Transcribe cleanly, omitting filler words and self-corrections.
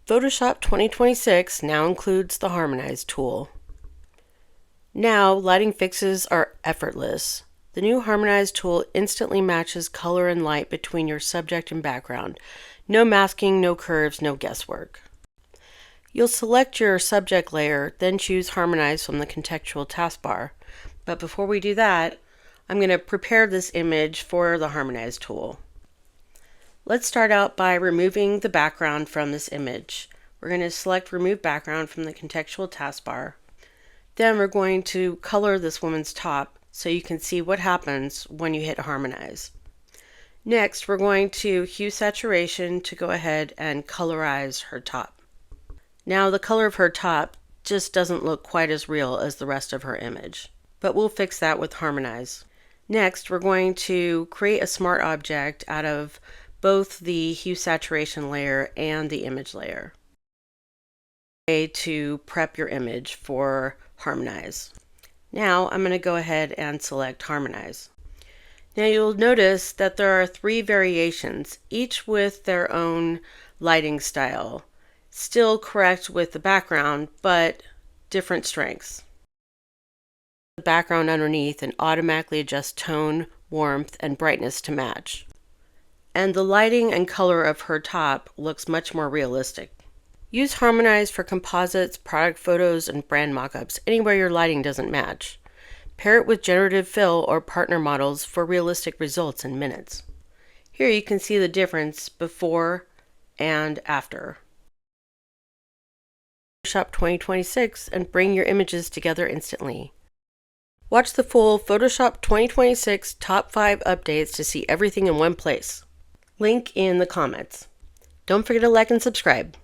Photoshop 2026 now includes the Harmonize tool. Now, lighting fixes are effortless. The new Harmonize tool instantly matches color and light between your subject and background. No masking, no curves, no guesswork. You'll select your subject layer, then choose Harmonize from the contextual taskbar. But before we do that, I'm going to prepare this image for the Harmonize tool. Let's start out by removing the background from this image. We're going to select Remove Background from the contextual taskbar. Then we're going to color this woman's top so you can see what happens when you hit Harmonize. Next, we're going to hue saturation to go ahead and colorize her top. Now the color of her top just doesn't look quite as real as the rest of her image, but we'll fix that with Harmonize. Next, we're going to create a smart object out of both the hue saturation layer and the image layer. To prep your image for Harmonize. Now I'm going to go ahead and select Harmonize. Now you'll notice that there are 3 variations, each with their own lighting style. Still correct with the background, but different strengths. The background underneath and automatically adjust tone, warmth, and brightness to match. And the lighting and color of her top looks much more realistic. Use Harmonize for composites, product photos, and brand mockups anywhere your lighting doesn't match. Pair it with generative fill or partner models for realistic results in minutes. Here you can see the difference before and after. Photoshop 2026 and bring your images together instantly. Watch the full Photoshop 2026 Top 5 updates to see everything in one place. Link in the comments. Don't forget to like and subscribe.